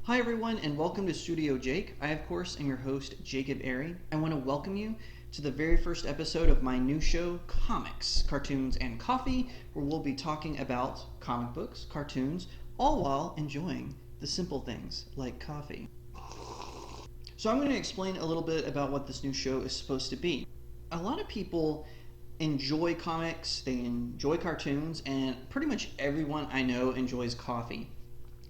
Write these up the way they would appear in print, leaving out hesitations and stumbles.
Hi everyone and welcome to Studio Jake. I of course am your host Jacob Airy. I want to welcome you to the very first episode of my new show Comics, Cartoons and Coffee, where we'll be talking about comic books, cartoons, all while enjoying the simple things like coffee. So I'm going to explain a little bit about what this new show is supposed to be. A lot of people enjoy comics, they enjoy cartoons, and pretty much everyone I know enjoys coffee.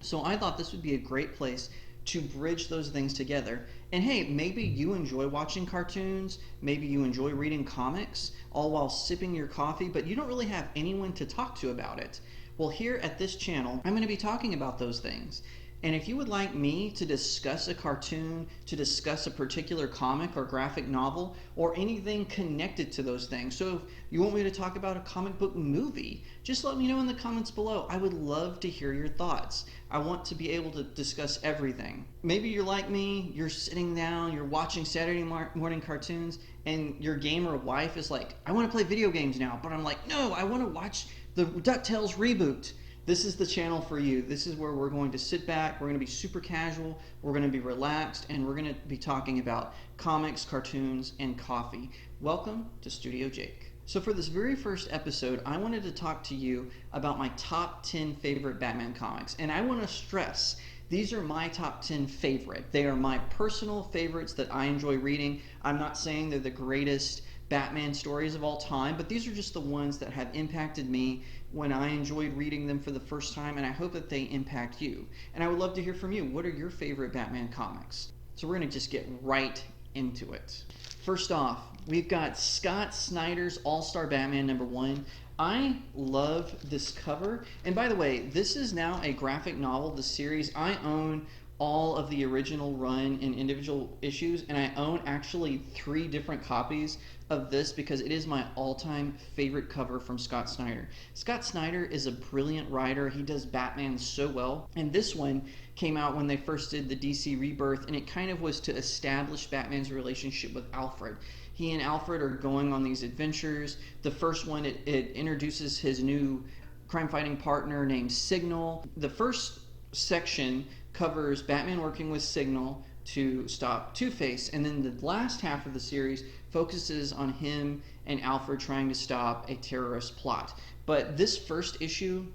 So I thought this would be a great place to bridge those things together. And hey, maybe you enjoy watching cartoons, maybe you enjoy reading comics, all while sipping your coffee, but you don't really have anyone to talk to about it. Well, here at this channel, I'm going to be talking about those things. And if you would like me to discuss a cartoon, to discuss a particular comic or graphic novel, or anything connected to those things, so if you want me to talk about a comic book movie, just let me know in the comments below. I would love to hear your thoughts. I want to be able to discuss everything. Maybe you're like me, you're sitting down, you're watching Saturday morning cartoons, and your gamer wife is like, I want to play video games now, but I'm like, no, I want to watch the DuckTales reboot. This is the channel for you. This is where we're going to sit back, we're going to be super casual, we're going to be relaxed, and we're going to be talking about comics, cartoons, and coffee. Welcome to Studio Jake. So for this very first episode, I wanted to talk to you about my top 10 favorite Batman comics. And I want to stress, these are my top 10 favorite. They are my personal favorites that I enjoy reading. I'm not saying they're the greatest Batman stories of all time, but these are just the ones that have impacted me when I enjoyed reading them for the first time, and I hope that they impact you. And I would love to hear from you. What are your favorite Batman comics? So we're going to just get right into it. First off, we've got Scott Snyder's AllStar Batman #1. I love this cover. And by the way, this is now a graphic novel, the series. I own all of the original run in individual issues, and I own actually 3 different copies of this because it is my all-time favorite cover from Scott Snyder. Scott Snyder is a brilliant writer. He does Batman so well, and this one came out when they first did the DC Rebirth, and it kind of was to establish Batman's relationship with Alfred. He and Alfred are going on these adventures. The first one, it introduces his new crime-fighting partner named Signal. The first section covers Batman working with Signal to stop Two-Face, and then the last half of the series focuses on him and Alfred trying to stop a terrorist plot. But this first issue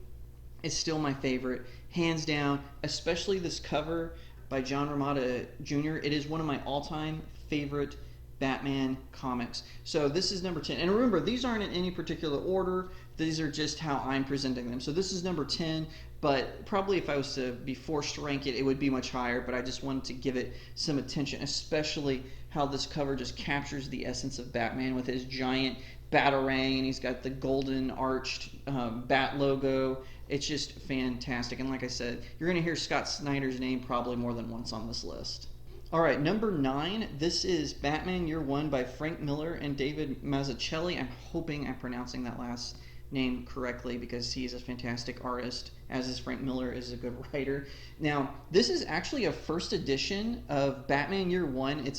is still my favorite, hands down, especially this cover by John Romita Jr. It is one of my all-time favorite Batman comics. So this is number 10. And remember, these aren't in any particular order. These are just how I'm presenting them. So this is number 10, but probably if I was to be forced to rank it, it would be much higher, but I just wanted to give it some attention, especially how this cover just captures the essence of Batman with his giant batarang, and he's got the golden arched bat logo. It's just fantastic. And like I said, you're going to hear Scott Snyder's name probably more than once on this list. All right, number 9, this is Batman Year One by Frank Miller and David Mazzucchelli. I'm hoping I'm pronouncing that last name correctly because he's a fantastic artist, as is Frank Miller is a good writer. Now, this is actually a first edition of Batman Year One.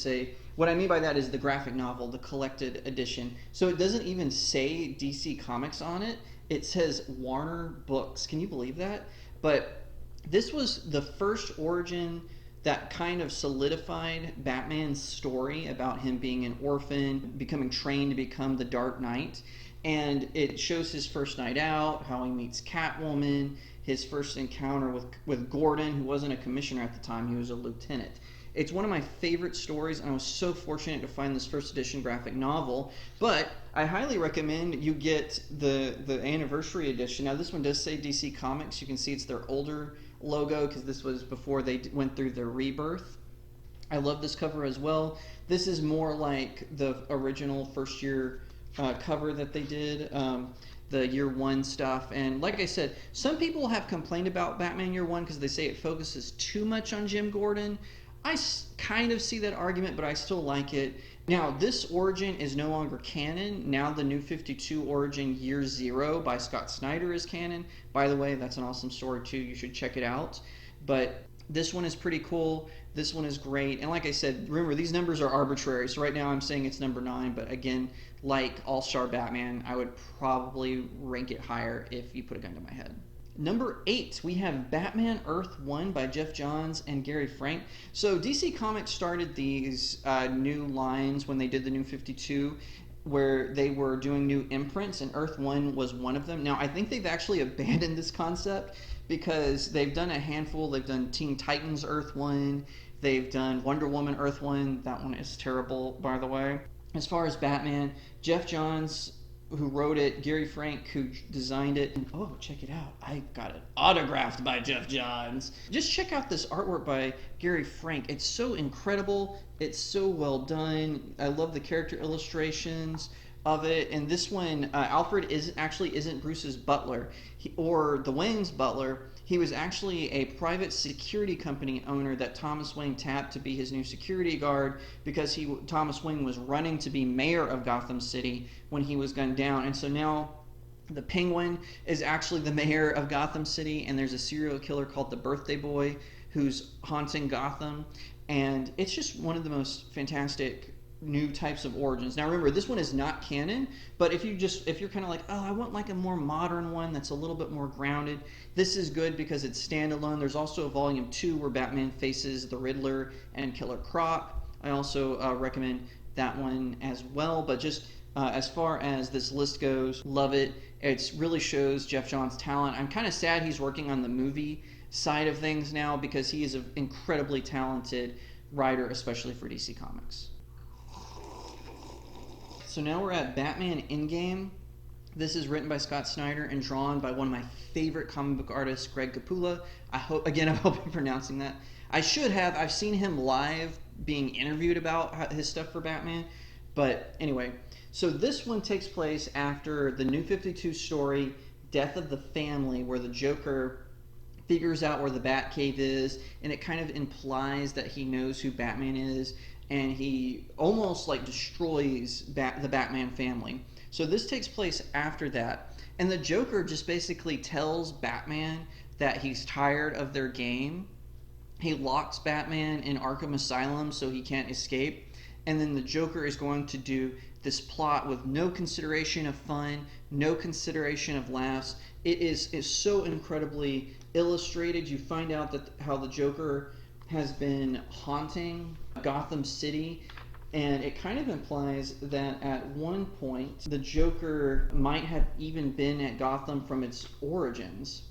What I mean by that is the graphic novel, the collected edition. So it doesn't even say DC Comics on it. It says Warner Books. Can you believe that? But this was the first origin that kind of solidified Batman's story about him being an orphan, becoming trained to become the Dark Knight. And it shows his first night out, how he meets Catwoman, his first encounter with Gordon, who wasn't a commissioner at the time, he was a lieutenant. It's one of my favorite stories, and I was so fortunate to find this first edition graphic novel. But I highly recommend you get the anniversary edition. Now this one does say DC Comics. You can see it's their older logo because this was before they went through their rebirth. I love this cover as well. This is more like the original first year cover that they did, the Year One stuff. And like I said, some people have complained about Batman Year One because they say it focuses too much on Jim Gordon. I kind of see that argument, but I still like it. Now, this origin is no longer canon. Now the New 52 origin Year Zero by Scott Snyder is canon. By the way, that's an awesome story too. You should check it out. But this one is pretty cool. This one is great. And like I said, remember, these numbers are arbitrary. So right now I'm saying it's number 9. But again, like AllStar Batman, I would probably rank it higher if you put a gun to my head. Number 8, we have Batman Earth 1 by Jeff Johns and Gary Frank. So DC Comics started these new lines when they did the New 52, where they were doing new imprints, and Earth 1 was one of them. Now, I think they've actually abandoned this concept because they've done a handful. They've done Teen Titans Earth 1. They've done Wonder Woman Earth 1. That one is terrible, by the way. As far as Batman, Jeff Johns, who wrote it, Gary Frank, who designed it. And, oh, check it out. I got it autographed by Jeff Johns. Just check out this artwork by Gary Frank. It's so incredible. It's so well done. I love the character illustrations of it. And this one, Alfred isn't Bruce's butler or the Wayne's butler. He was actually a private security company owner that Thomas Wayne tapped to be his new security guard because Thomas Wayne was running to be mayor of Gotham City when he was gunned down. And so now the Penguin is actually the mayor of Gotham City, and there's a serial killer called the Birthday Boy who's haunting Gotham. And it's just one of the most fantastic new types of origins. Now remember, this one is not canon, but if you're kind of like, oh, I want like a more modern one that's a little bit more grounded, this is good because it's standalone. There's also a volume 2 where Batman faces the Riddler and Killer Croc. I also recommend that one as well. But just as far as this list goes, love it. It really shows Jeff Johns' talent. I'm kind of sad he's working on the movie side of things now because he is an incredibly talented writer, especially for DC Comics. So now we're at Batman InGame. This is written by Scott Snyder and drawn by one of my favorite comic book artists, Greg Capullo. I hope I'm pronouncing that. I should have. I've seen him live being interviewed about his stuff for Batman. But anyway, so this one takes place after the New 52 story, Death of the Family, where the Joker figures out where the Batcave is, and it kind of implies that he knows who Batman is, and he almost like destroys the Batman family. So this takes place after that, and the Joker just basically tells Batman that he's tired of their game. He locks Batman in Arkham Asylum so he can't escape, and then the Joker is going to do this plot with no consideration of fun, no consideration of laughs. It is so incredibly illustrated. You find out that how the Joker has been haunting Gotham City, and it kind of implies that at one point the Joker might have even been at Gotham from its origins.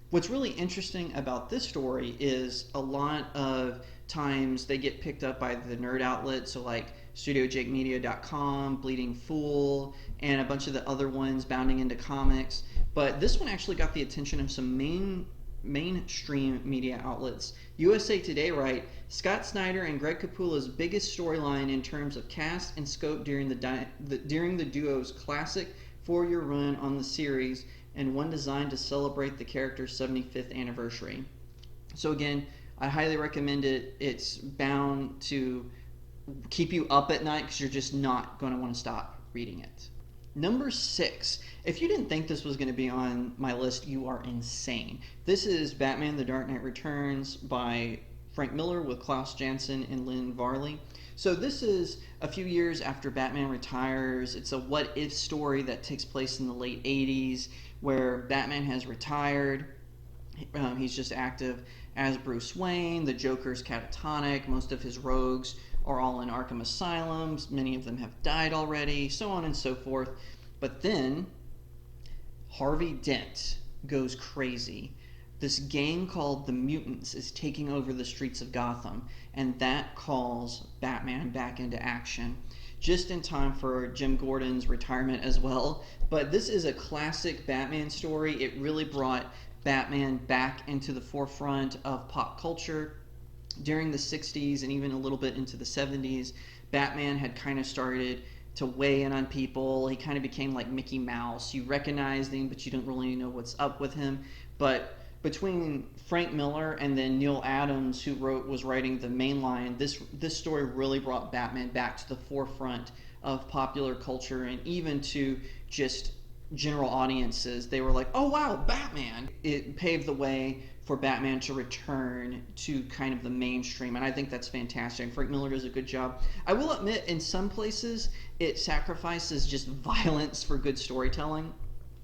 What's really interesting about this story is a lot of times they get picked up by the nerd outlets, so like StudioJakeMedia.com, Bleeding Fool, and a bunch of the other ones, Bounding Into Comics. But this one actually got the attention of some mainstream media outlets. USA Today write, Scott Snyder and Greg Capullo's biggest storyline in terms of cast and scope during the duo's classic 4-year run on the series, and one designed to celebrate the character's 75th anniversary. So again, I highly recommend it. It's bound to keep you up at night because you're just not going to want to stop reading it. Number 6. If you didn't think this was going to be on my list, you are insane. This is Batman The Dark Knight Returns by Frank Miller with Klaus Janson and Lynn Varley. So this is a few years after Batman retires. It's a what-if story that takes place in the late 80s where Batman has retired. He's just active as Bruce Wayne. The Joker's catatonic. Most of his rogues are all in Arkham Asylums. Many of them have died already, so on and so forth. But then Harvey Dent goes crazy. This gang called the Mutants is taking over the streets of Gotham, and that calls Batman back into action, just in time for Jim Gordon's retirement as well. But this is a classic Batman story. It really brought Batman back into the forefront of pop culture. During the 60s and even a little bit into the 70s, Batman had kind of started to weigh in on people. He kind of became like Mickey Mouse. You recognized him, but you don't really know what's up with him. But between Frank Miller and then Neil Adams, who was writing the main line, this story really brought Batman back to the forefront of popular culture and even to just general audiences. They were like, oh wow, Batman! It paved the way for Batman to return to kind of the mainstream, and I think that's fantastic. Frank Miller does a good job. I will admit, in some places, it sacrifices just violence for good storytelling.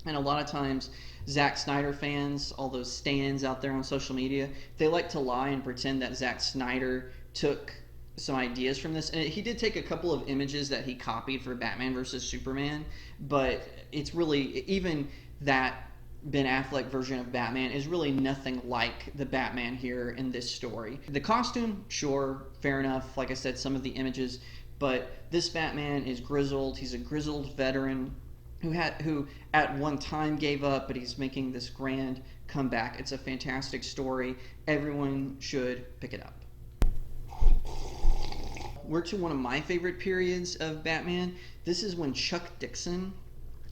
And a lot of times, Zack Snyder fans, all those stands out there on social media, they like to lie and pretend that Zack Snyder took some ideas from this. And he did take a couple of images that he copied for Batman versus Superman, but it's really, even that Ben Affleck version of Batman is really nothing like the Batman here in this story. The costume, sure, fair enough. Like I said, some of the images, but this Batman is grizzled. He's a grizzled veteran who at one time gave up, but he's making this grand comeback. It's a fantastic story. Everyone should pick it up. We're to one of my favorite periods of Batman. This is when Chuck Dixon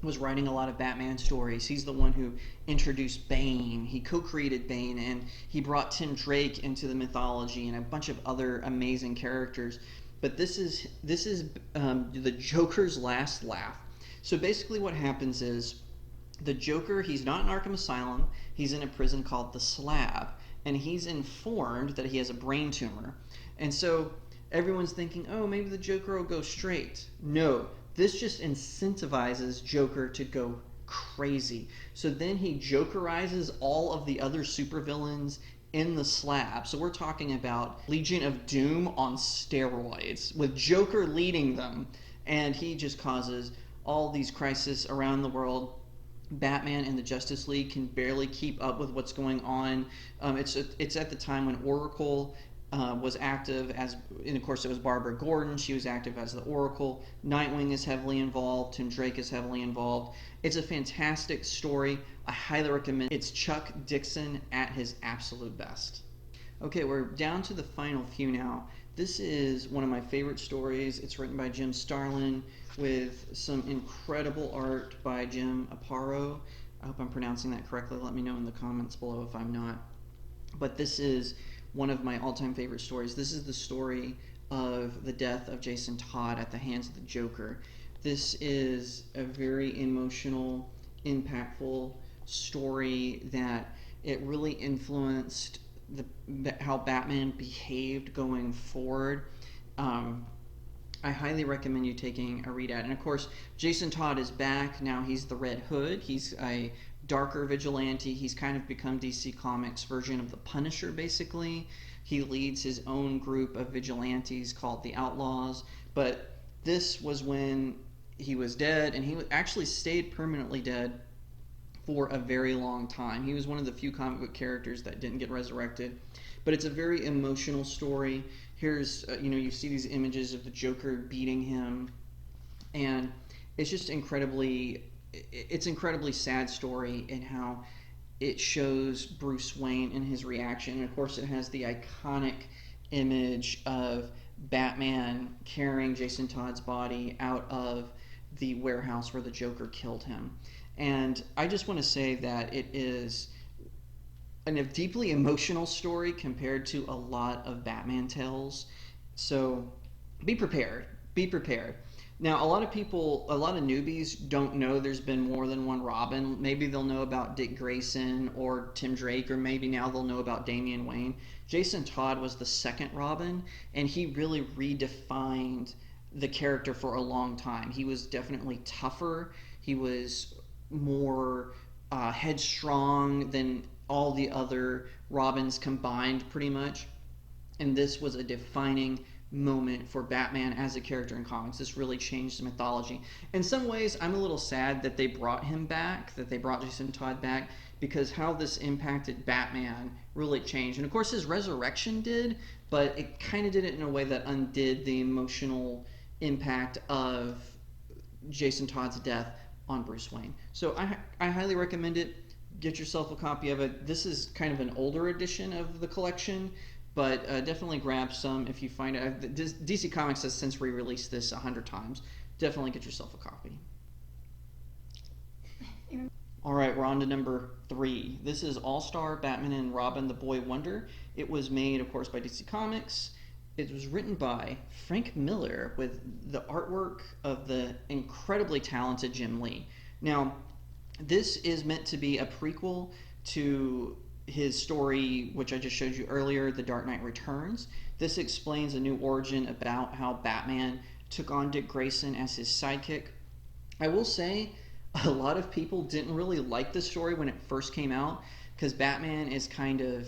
was writing a lot of Batman stories. He's the one who introduced Bane. He co-created Bane, and he brought Tim Drake into the mythology and a bunch of other amazing characters. But this is the Joker's last laugh. So basically what happens is the Joker, he's not in Arkham Asylum. He's in a prison called the Slab, and he's informed that he has a brain tumor. And so everyone's thinking, oh, maybe the Joker will go straight. No, this just incentivizes Joker to go crazy. So then he Jokerizes all of the other supervillains in the Slab. So we're talking about Legion of Doom on steroids, with Joker leading them, and he just causes all these crises around the world. Batman and the Justice League can barely keep up with what's going on. It's at the time when Oracle was active as, and of course it was Barbara Gordon. She was active as the Oracle. Nightwing is heavily involved. Tim Drake is heavily involved. It's a fantastic story. I highly recommend it. It's Chuck Dixon at his absolute best. Okay, we're down to the final few now. This is one of my favorite stories. It's written by Jim Starlin with some incredible art by Jim Aparo. I hope I'm pronouncing that correctly. Let me know in the comments below if I'm not. But this is one of my all-time favorite stories. This is the story of the death of Jason Todd at the hands of the Joker. This is a very emotional, impactful story that it really influenced how Batman behaved going forward. I highly recommend you taking a read at it. And of course, Jason Todd is back. Now he's the Red Hood. He's a darker vigilante. He's kind of become DC Comics' version of the Punisher, basically. He leads his own group of vigilantes called the Outlaws. But this was when he was dead, and he actually stayed permanently dead for a very long time. He was one of the few comic book characters that didn't get resurrected. But it's a very emotional story. Here's, you see these images of the Joker beating him, and it's just incredibly sad story in how it shows Bruce Wayne and his reaction. And of course, it has the iconic image of Batman carrying Jason Todd's body out of the warehouse where the Joker killed him. And I just want to say that it is a deeply emotional story compared to a lot of Batman tales. So be prepared. Be prepared. Now, a lot of newbies don't know there's been more than one Robin. Maybe they'll know about Dick Grayson or Tim Drake, or maybe now they'll know about Damian Wayne. Jason Todd was the second Robin, and he really redefined the character for a long time. He was definitely tougher. He was more headstrong than all the other Robins combined, pretty much. And this was a defining moment for Batman as a character in comics. This really changed the mythology. In some ways, I'm a little sad that they brought him back, that they brought Jason Todd back, because how this impacted Batman really changed. And of course, his resurrection did, but it kind of did it in a way that undid the emotional impact of Jason Todd's death on Bruce Wayne. So I highly recommend it. Get yourself a copy of it. This is kind of an older edition of the collection, but definitely grab some if you find it. DC Comics has since re-released this 100 times. Definitely get yourself a copy. All right, we're on to number 3. This is AllStar Batman and Robin the Boy Wonder. It was made, of course, by DC Comics. It was written by Frank Miller with the artwork of the incredibly talented Jim Lee. Now, this is meant to be a prequel to his story, which I just showed you earlier, The Dark Knight Returns. This explains a new origin about how Batman took on Dick Grayson as his sidekick. I will say, a lot of people didn't really like the story when it first came out because Batman is kind of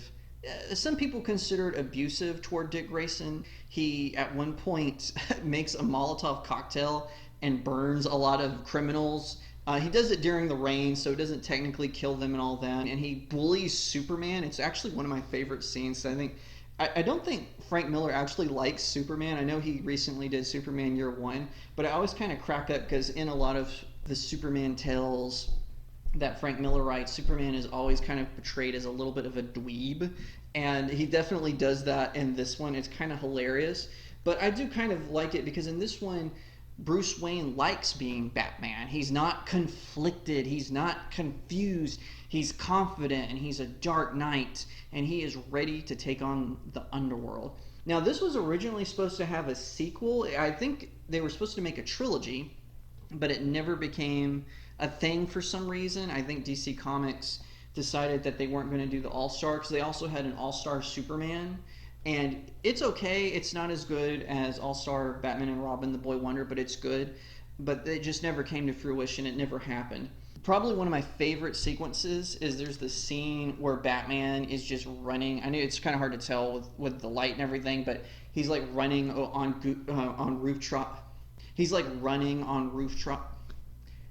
some people consider it abusive toward Dick Grayson. He at one point makes a Molotov cocktail and burns a lot of criminals. He does it during the rain, so it doesn't technically kill them and all that. And he bullies Superman. It's actually one of my favorite scenes. I think I don't think Frank Miller actually likes Superman. I know he recently did Superman Year One, but I always kind of crack up because in a lot of the Superman tales that Frank Miller writes, Superman is always kind of portrayed as a little bit of a dweeb, and he definitely does that in this one. It's kind of hilarious, but I do kind of like it because in this one, Bruce Wayne likes being Batman. He's not conflicted, he's not confused, he's confident, and he's a dark knight, and he is ready to take on the underworld. Now, this was originally supposed to have a sequel. I think they were supposed to make a trilogy, but it never became a thing for some reason. I think DC Comics decided that they weren't going to do the All-Star because they also had an All-Star Superman, and it's okay. It's not as good as All-Star Batman and Robin, the Boy Wonder, but it's good. But it just never came to fruition. It never happened. Probably one of my favorite sequences is there's this scene where Batman is just running. I know it's kind of hard to tell with the light and everything, but he's like running on rooftop. He's like running on rooftop.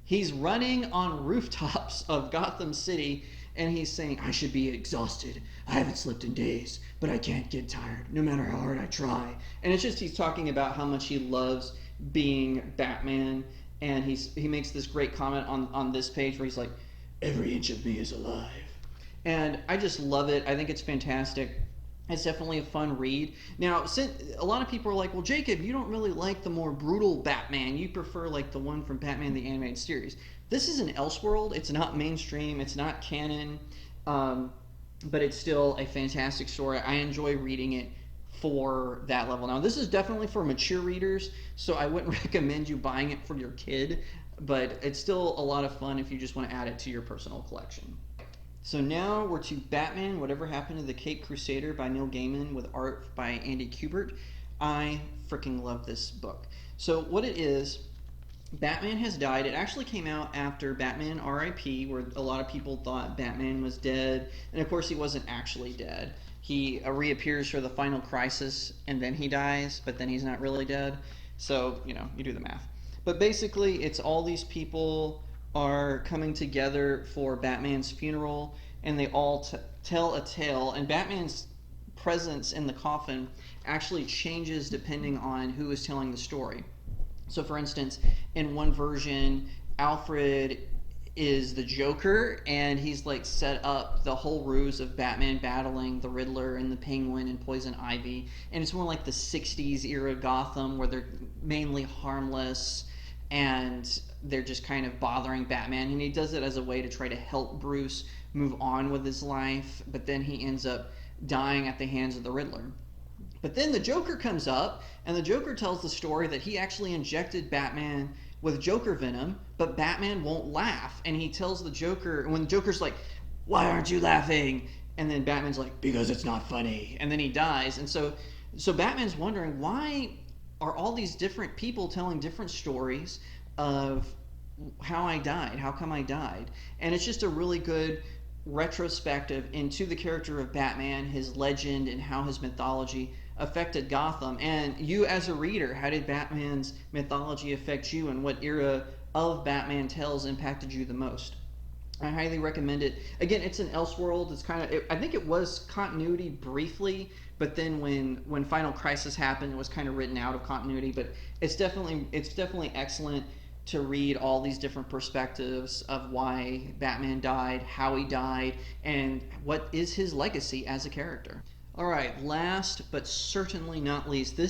He's running on rooftops of Gotham City, and he's saying, "I should be exhausted. I haven't slept in days, but I can't get tired, no matter how hard I try." And it's just he's talking about how much he loves being Batman, and he makes this great comment on this page where he's like, "Every inch of me is alive." And I just love it. I think it's fantastic. It's definitely a fun read. Now, since a lot of people are like, "Well, Jacob, you don't really like the more brutal Batman. You prefer like the one from Batman the Animated Series." This is an Elseworld. It's not mainstream. It's not canon, but it's still a fantastic story. I enjoy reading it for that level. Now, this is definitely for mature readers, so I wouldn't recommend you buying it for your kid, but it's still a lot of fun if you just want to add it to your personal collection. So now we're to Batman, Whatever Happened to the Caped Crusader by Neil Gaiman with art by Andy Kubert. I freaking love this book. So what it is, Batman has died. It actually came out after Batman R.I.P., where a lot of people thought Batman was dead, and of course he wasn't actually dead. He reappears for the final crisis, and then he dies, but then he's not really dead. So, you do the math. But basically, it's all these people are coming together for Batman's funeral, and they all tell a tale, and Batman's presence in the coffin actually changes depending on who is telling the story. So for instance, in one version, Alfred is the Joker, and he's like set up the whole ruse of Batman battling the Riddler and the Penguin and Poison Ivy, and it's more like the 60s era Gotham where they're mainly harmless and they're just kind of bothering Batman, and he does it as a way to try to help Bruce move on with his life, but then he ends up dying at the hands of the Riddler. But then the Joker comes up, and the Joker tells the story that he actually injected Batman with Joker venom, but Batman won't laugh, and he tells the Joker, when the Joker's like, "Why aren't you laughing?" And then Batman's like, "Because it's not funny," and then he dies. And so Batman's wondering, why are all these different people telling different stories of how I died? How come I died? And it's just a really good retrospective into the character of Batman, his legend, and how his mythology affected Gotham. And you as a reader, how did Batman's mythology affect you, and what era of Batman tales impacted you the most? I highly recommend it. Again, it's an Elseworld. It's kind of, I think it was continuity briefly, but then when Final Crisis happened, it was kind of written out of continuity. But it's definitely excellent to read all these different perspectives of why Batman died, how he died, and what is his legacy as a character. All right, last but certainly not least,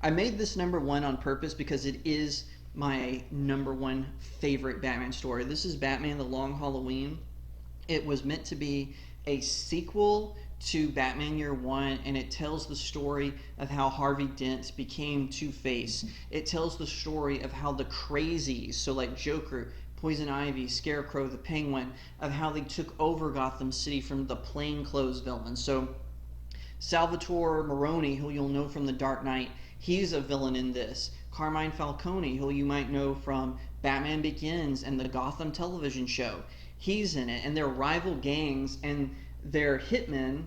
I made this number one on purpose because it is my number one favorite Batman story. This is Batman: The Long Halloween. It was meant to be a sequel to Batman Year One, and it tells the story of how Harvey Dent became Two-Face. It tells the story of how the crazies, so like Joker, Poison Ivy, Scarecrow, the Penguin, of how they took over Gotham City from the plainclothes villains. So Salvatore Maroni, who you'll know from The Dark Knight, he's a villain in this. Carmine Falcone, who you might know from Batman Begins and the Gotham television show. He's in it, and they're rival gangs, and their hitmen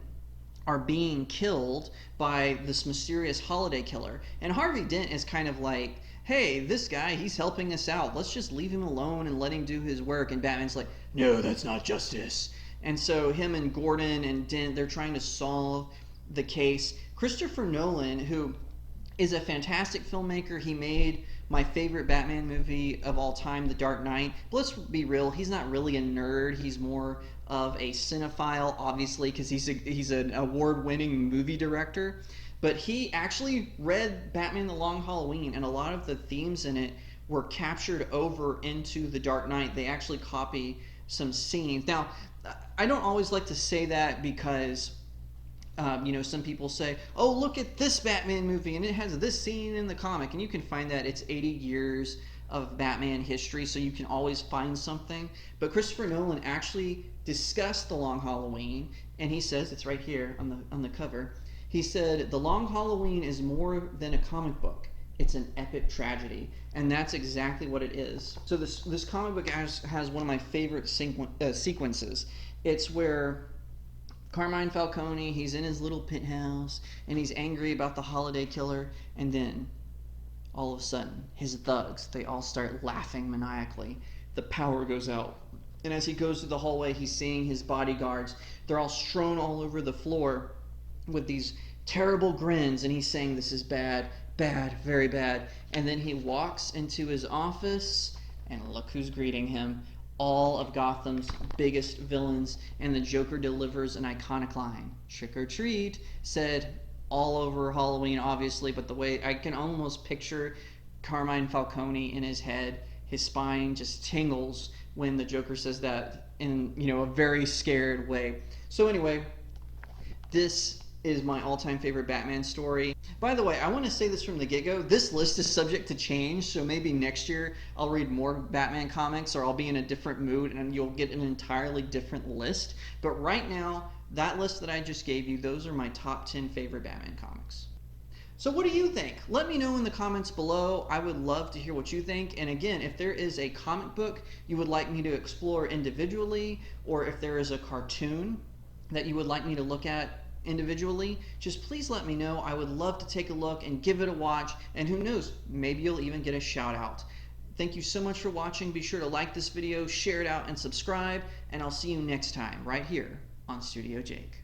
are being killed by this mysterious holiday killer. And Harvey Dent is kind of like, hey, this guy, he's helping us out. Let's just leave him alone and let him do his work. And Batman's like, no, that's not justice. And so him and Gordon and Dent, they're trying to solve the case. Christopher Nolan, who is a fantastic filmmaker, he made my favorite Batman movie of all time, The Dark Knight. But let's be real, he's not really a nerd. He's more of a cinephile, obviously, because he's an award-winning movie director. But he actually read Batman the Long Halloween, and a lot of the themes in it were captured over into The Dark Knight. They actually copy some scenes. Now, I don't always like to say that because some people say, oh, look at this Batman movie and it has this scene in the comic, and you can find that it's 80 years of Batman history, so you can always find something. But Christopher Nolan actually discussed The Long Halloween, and he says, it's right here on the cover, he said, The Long Halloween is more than a comic book. It's an epic tragedy. And that's exactly what it is. So this comic book has one of my favorite sequences. It's where Carmine Falcone, he's in his little penthouse, and he's angry about the holiday killer, and then all of a sudden, his thugs, they all start laughing maniacally. The power goes out. And as he goes through the hallway, he's seeing his bodyguards. They're all strewn all over the floor with these terrible grins, and he's saying, this is bad, bad, very bad. And then he walks into his office, and look who's greeting him. All of Gotham's biggest villains, and the Joker delivers an iconic line, trick or treat, said all over Halloween, obviously, but the way I can almost picture Carmine Falcone in his head, his spine just tingles when the Joker says that in, a very scared way. So anyway, this is my all-time favorite Batman story. By the way, I want to say this from the get-go. This list is subject to change, so maybe next year I'll read more Batman comics, or I'll be in a different mood and you'll get an entirely different list. But right now, that list that I just gave you, those are my top 10 favorite Batman comics. So what do you think? Let me know in the comments below. I would love to hear what you think. And again, if there is a comic book you would like me to explore individually, or if there is a cartoon that you would like me to look at individually, just please let me know. I would love to take a look and give it a watch, and who knows, maybe you'll even get a shout out. Thank you so much for watching. Be sure to like this video, share it out, and subscribe, and I'll see you next time right here on Studio Jake.